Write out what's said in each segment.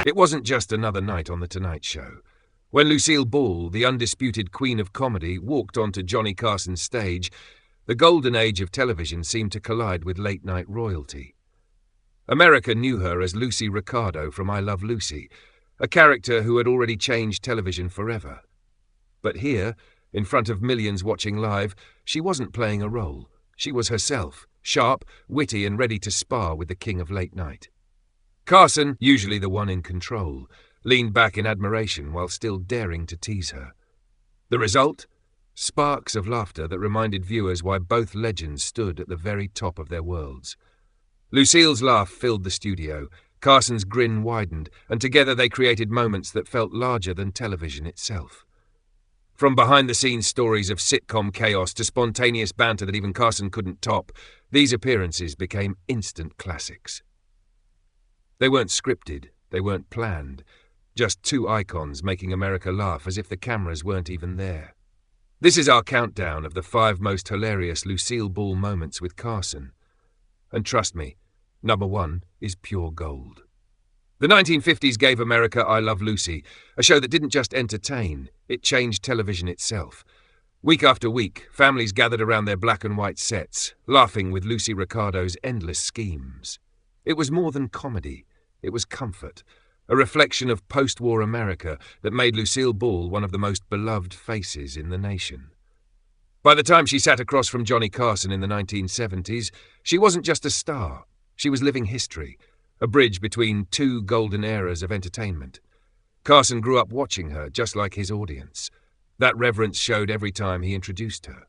It wasn't just another night on The Tonight Show. When Lucille Ball, the undisputed queen of comedy, walked onto Johnny Carson's stage, the golden age of television seemed to collide with late-night royalty. America knew her as Lucy Ricardo from I Love Lucy, a character who had already changed television forever. But here, in front of millions watching live, she wasn't playing a role. She was herself, sharp, witty, and ready to spar with the king of late night. Carson, usually the one in control, leaned back in admiration while still daring to tease her. The result? Sparks of laughter that reminded viewers why both legends stood at the very top of their worlds. Lucille's laugh filled the studio, Carson's grin widened, and together they created moments that felt larger than television itself. From behind-the-scenes stories of sitcom chaos to spontaneous banter that even Carson couldn't top, these appearances became instant classics. They weren't scripted, they weren't planned, just two icons making America laugh as if the cameras weren't even there. This is our countdown of the 5 most hilarious Lucille Ball moments with Carson. And trust me, number 1 is pure gold. The 1950s gave America I Love Lucy, a show that didn't just entertain, it changed television itself. Week after week, families gathered around their black and white sets, laughing with Lucy Ricardo's endless schemes. It was more than comedy, it was comfort, a reflection of post-war America that made Lucille Ball one of the most beloved faces in the nation. By the time she sat across from Johnny Carson in the 1970s, she wasn't just a star, she was living history, a bridge between 2 golden eras of entertainment. Carson grew up watching her, just like his audience. That reverence showed every time he introduced her.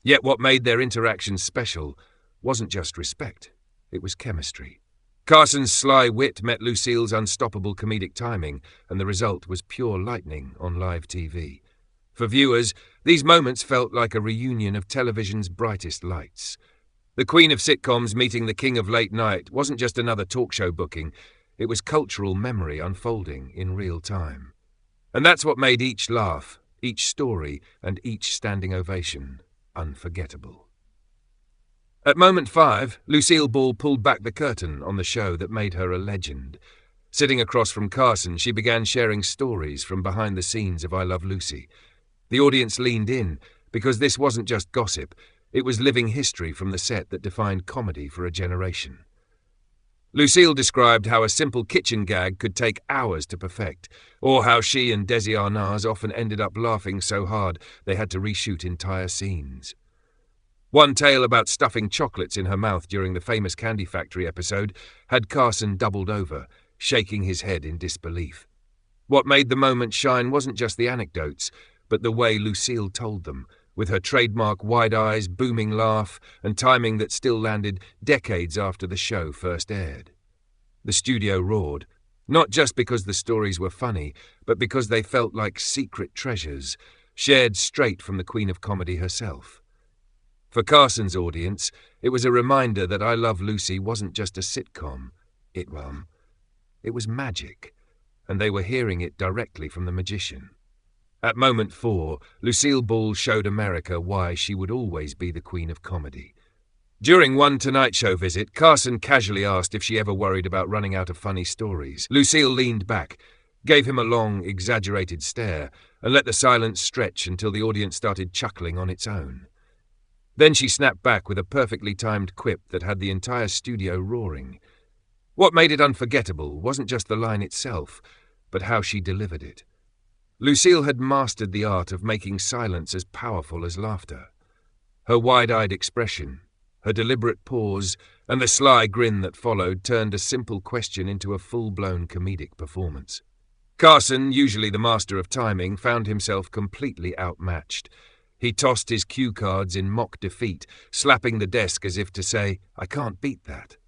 Yet what made their interaction special wasn't just respect, it was chemistry. Carson's sly wit met Lucille's unstoppable comedic timing, and the result was pure lightning on live TV. For viewers, these moments felt like a reunion of television's brightest lights. The queen of sitcoms meeting the king of late night wasn't just another talk show booking, it was cultural memory unfolding in real time. And that's what made each laugh, each story, and each standing ovation unforgettable. At moment 5, Lucille Ball pulled back the curtain on the show that made her a legend. Sitting across from Carson, she began sharing stories from behind the scenes of I Love Lucy. The audience leaned in, because this wasn't just gossip, it was living history from the set that defined comedy for a generation. Lucille described how a simple kitchen gag could take hours to perfect, or how she and Desi Arnaz often ended up laughing so hard they had to reshoot entire scenes. One tale about stuffing chocolates in her mouth during the famous Candy Factory episode had Carson doubled over, shaking his head in disbelief. What made the moment shine wasn't just the anecdotes, but the way Lucille told them, with her trademark wide eyes, booming laugh, and timing that still landed decades after the show first aired. The studio roared, not just because the stories were funny, but because they felt like secret treasures, shared straight from the Queen of Comedy herself. For Carson's audience, it was a reminder that I Love Lucy wasn't just a sitcom. It was magic, and they were hearing it directly from the magician. At moment 4, Lucille Ball showed America why she would always be the Queen of Comedy. During one Tonight Show visit, Carson casually asked if she ever worried about running out of funny stories. Lucille leaned back, gave him a long, exaggerated stare, and let the silence stretch until the audience started chuckling on its own. Then she snapped back with a perfectly timed quip that had the entire studio roaring. What made it unforgettable wasn't just the line itself, but how she delivered it. Lucille had mastered the art of making silence as powerful as laughter. Her wide-eyed expression, her deliberate pause, and the sly grin that followed turned a simple question into a full-blown comedic performance. Carson, usually the master of timing, found himself completely outmatched. He tossed his cue cards in mock defeat, slapping the desk as if to say, "I can't beat that."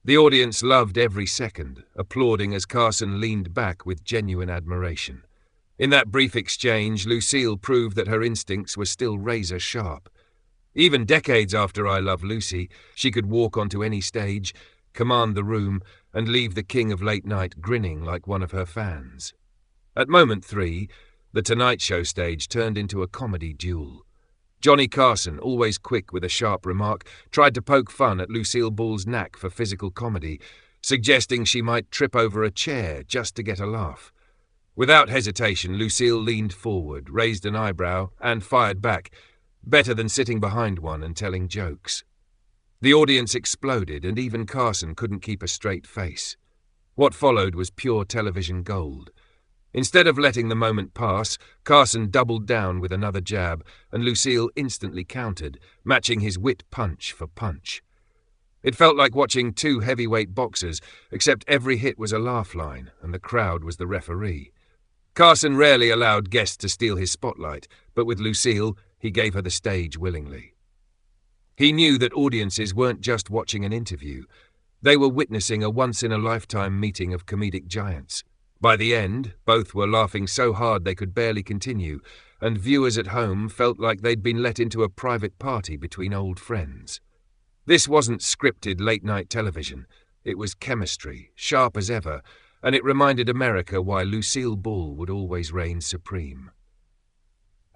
The audience loved every second, applauding as Carson leaned back with genuine admiration. In that brief exchange, Lucille proved that her instincts were still razor-sharp. Even decades after I Love Lucy, she could walk onto any stage, command the room, and leave the king of late night grinning like one of her fans. At moment 3, the Tonight Show stage turned into a comedy duel. Johnny Carson, always quick with a sharp remark, tried to poke fun at Lucille Ball's knack for physical comedy, suggesting she might trip over a chair just to get a laugh. Without hesitation, Lucille leaned forward, raised an eyebrow, and fired back, better than sitting behind one and telling jokes. The audience exploded, and even Carson couldn't keep a straight face. What followed was pure television gold. Instead of letting the moment pass, Carson doubled down with another jab, and Lucille instantly countered, matching his wit punch for punch. It felt like watching two heavyweight boxers, except every hit was a laugh line, and the crowd was the referee. Carson rarely allowed guests to steal his spotlight, but with Lucille, he gave her the stage willingly. He knew that audiences weren't just watching an interview. They were witnessing a once-in-a-lifetime meeting of comedic giants. By the end, both were laughing so hard they could barely continue, and viewers at home felt like they'd been let into a private party between old friends. This wasn't scripted late-night television. It was chemistry, sharp as ever, and it reminded America why Lucille Ball would always reign supreme.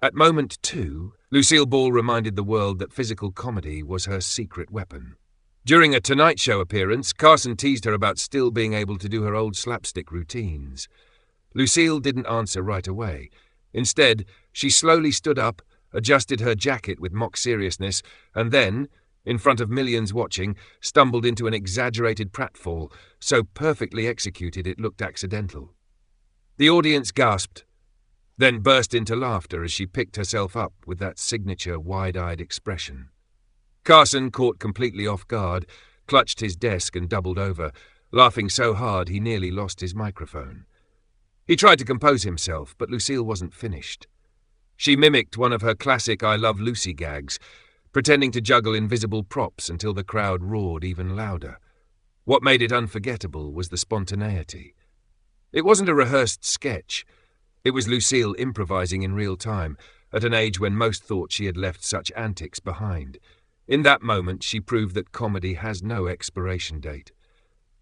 At moment 2, Lucille Ball reminded the world that physical comedy was her secret weapon. During a Tonight Show appearance, Carson teased her about still being able to do her old slapstick routines. Lucille didn't answer right away. Instead, she slowly stood up, adjusted her jacket with mock seriousness, and then, in front of millions watching, stumbled into an exaggerated pratfall, so perfectly executed it looked accidental. The audience gasped, then burst into laughter as she picked herself up with that signature wide-eyed expression. Carson, caught completely off guard, clutched his desk and doubled over, laughing so hard he nearly lost his microphone. He tried to compose himself, but Lucille wasn't finished. She mimicked one of her classic I Love Lucy gags, pretending to juggle invisible props until the crowd roared even louder. What made it unforgettable was the spontaneity. It wasn't a rehearsed sketch. It was Lucille improvising in real time, at an age when most thought she had left such antics behind. In that moment, she proved that comedy has no expiration date.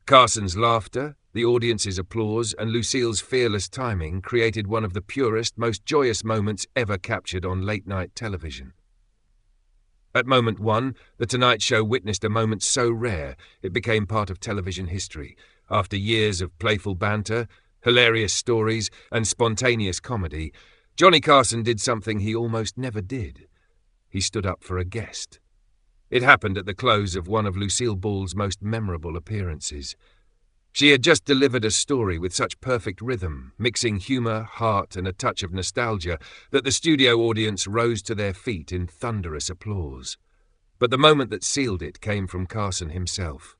Carson's laughter, the audience's applause, and Lucille's fearless timing created one of the purest, most joyous moments ever captured on late-night television. At moment 1, The Tonight Show witnessed a moment so rare it became part of television history. After years of playful banter, hilarious stories, and spontaneous comedy, Johnny Carson did something he almost never did. He stood up for a guest. It happened at the close of one of Lucille Ball's most memorable appearances. She had just delivered a story with such perfect rhythm, mixing humor, heart, and a touch of nostalgia, that the studio audience rose to their feet in thunderous applause. But the moment that sealed it came from Carson himself.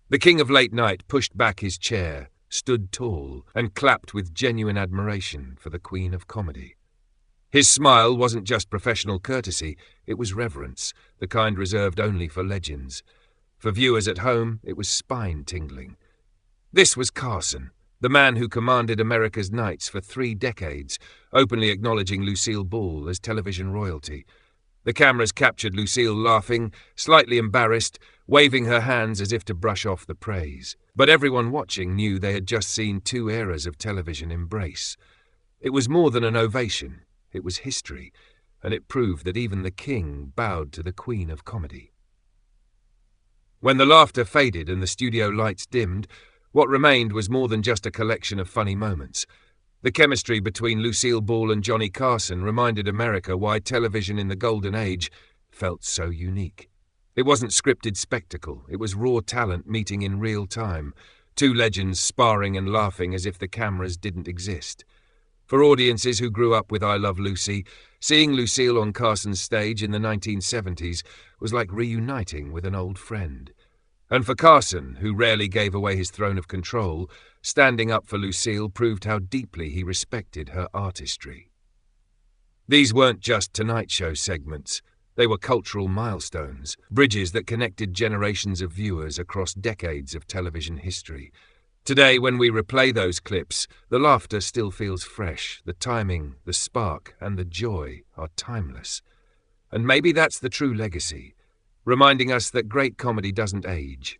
The king of late night pushed back his chair, stood tall, and clapped with genuine admiration for the queen of comedy. His smile wasn't just professional courtesy, it was reverence, the kind reserved only for legends. For viewers at home, it was spine-tingling. This was Carson, the man who commanded America's nights for 3 decades, openly acknowledging Lucille Ball as television royalty. The cameras captured Lucille laughing, slightly embarrassed, waving her hands as if to brush off the praise. But everyone watching knew they had just seen 2 eras of television embrace. It was more than an ovation, it was history, and it proved that even the king bowed to the queen of comedy. When the laughter faded and the studio lights dimmed, what remained was more than just a collection of funny moments. The chemistry between Lucille Ball and Johnny Carson reminded America why television in the golden age felt so unique. It wasn't scripted spectacle, it was raw talent meeting in real time, 2 legends sparring and laughing as if the cameras didn't exist. For audiences who grew up with I Love Lucy, seeing Lucille on Carson's stage in the 1970s was like reuniting with an old friend. And for Carson, who rarely gave away his throne of control, standing up for Lucille proved how deeply he respected her artistry. These weren't just Tonight Show segments. They were cultural milestones, bridges that connected generations of viewers across decades of television history. Today, when we replay those clips, the laughter still feels fresh, the timing, the spark, and the joy are timeless. And maybe that's the true legacy, reminding us that great comedy doesn't age.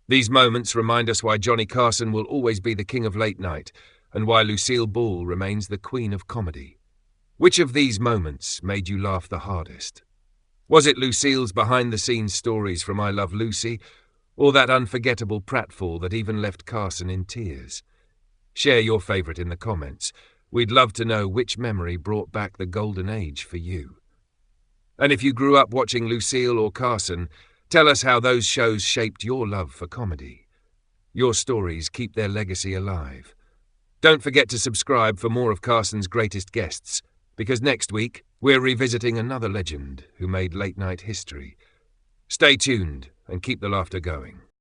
These moments remind us why Johnny Carson will always be the king of late night, and why Lucille Ball remains the queen of comedy. Which of these moments made you laugh the hardest? Was it Lucille's behind-the-scenes stories from I Love Lucy, Or that unforgettable pratfall that even left Carson in tears? Share your favourite in the comments. We'd love to know which memory brought back the golden age for you. And if you grew up watching Lucille or Carson, tell us how those shows shaped your love for comedy. Your stories keep their legacy alive. Don't forget to subscribe for more of Carson's greatest guests, because next week we're revisiting another legend who made late-night history. Stay tuned and keep the laughter going.